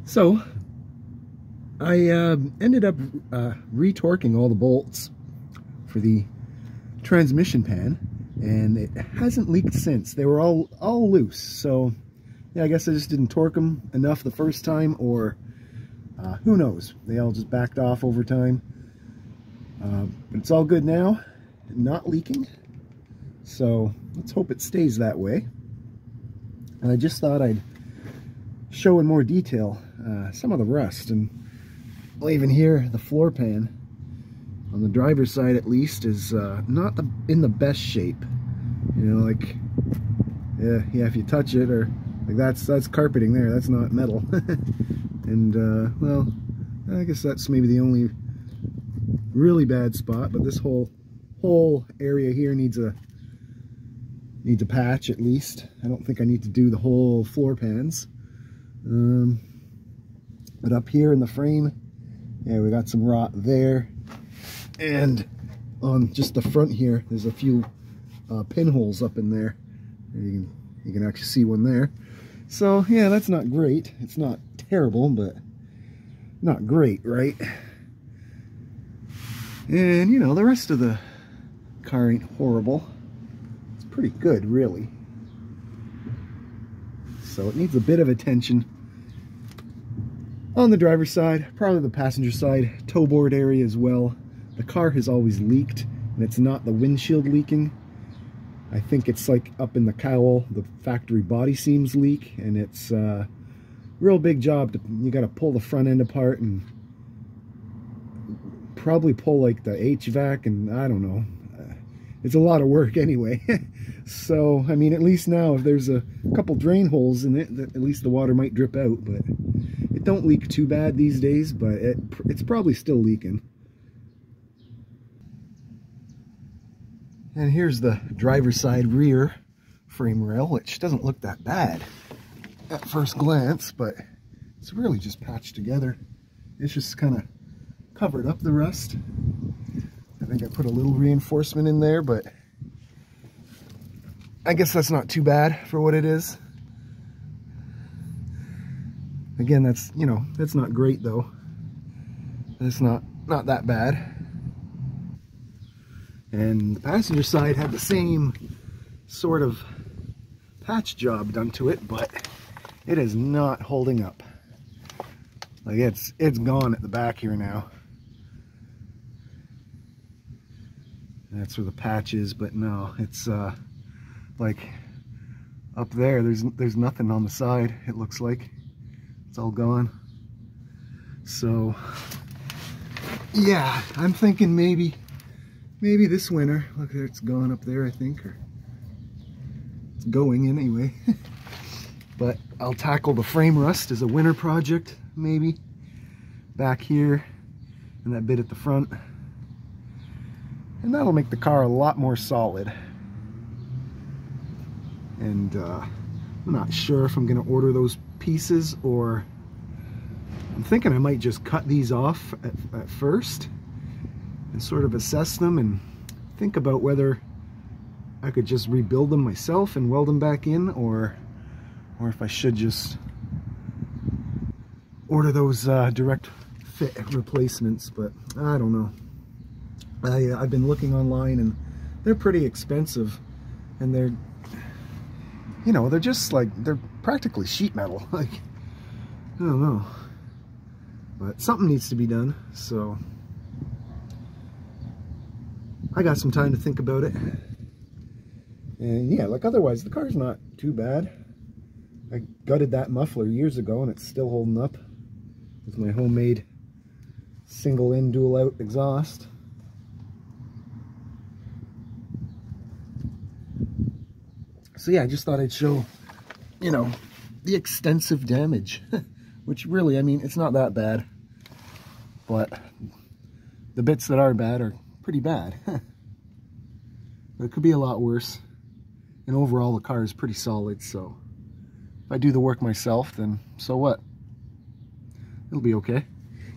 So I ended up retorquing all the bolts for the transmission pan, and it hasn't leaked since. They were all loose, so yeah, I guess I just didn't torque them enough the first time, or who knows, they all just backed off over time. But it's all good now, not leaking, so let's hope it stays that way. And I just thought I'd show in more detail some of the rust. And well, even here, the floor pan on the driver's side at least is not in the best shape. You know, like yeah, if you touch it, or like that's carpeting there, that's not metal. And well, I guess that's maybe the only really bad spot, but this whole area here needs a patch at least. I don't think I need to do the whole floor pans. But up here in the frame, yeah, we got some rot there, and on just the front here, there's a few pinholes up in there. You can actually see one there. So yeah, that's not great. It's not terrible, but not great, right? And you know, the rest of the car ain't horrible. It's pretty good, really. So it needs a bit of attention on the driver's side, probably the passenger side, toe board area as well. The car has always leaked, and it's not the windshield leaking. I think it's like up in the cowl, the factory body seams leak, and it's a real big job. You got to pull the front end apart and probably pull like the HVAC, and I don't know. It's a lot of work anyway. So, I mean, at least now if there's a couple drain holes in it, at least the water might drip out, but it don't leak too bad these days, but it's probably still leaking. And here's the driver's side rear frame rail, which doesn't look that bad at first glance, but it's really just patched together. It's just kind of covered up the rust. I think I put a little reinforcement in there, but I guess that's not too bad for what it is. Again, that's, you know, that's not great though. It's not that bad. And the passenger side had the same sort of patch job done to it, but it is not holding up. Like it's gone at the back here now. That's where the patch is, but no, it's like up there, there's nothing on the side, it looks like. It's all gone. So yeah, I'm thinking maybe this winter, look there, it's gone up there, I think, or it's going anyway. But I'll tackle the frame rust as a winter project, maybe back here and that bit at the front. And that'll make the car a lot more solid. And I'm not sure if I'm going to order those pieces, or I'm thinking I might just cut these off at first and sort of assess them and think about whether I could just rebuild them myself and weld them back in, or if I should just order those direct fit replacements. But I don't know. I've been looking online, and they're pretty expensive, and they're, you know, they're just like, they're practically sheet metal. Like, I don't know, but something needs to be done. So I got some time to think about it. And yeah, like otherwise the car's not too bad. I gutted that muffler years ago, and it's still holding up with my homemade single in dual out exhaust. So yeah, I just thought I'd show, you know, the extensive damage, which really, I mean, it's not that bad, but the bits that are bad are pretty bad. But it could be a lot worse. And overall, the car is pretty solid, so if I do the work myself, then so what? It'll be okay.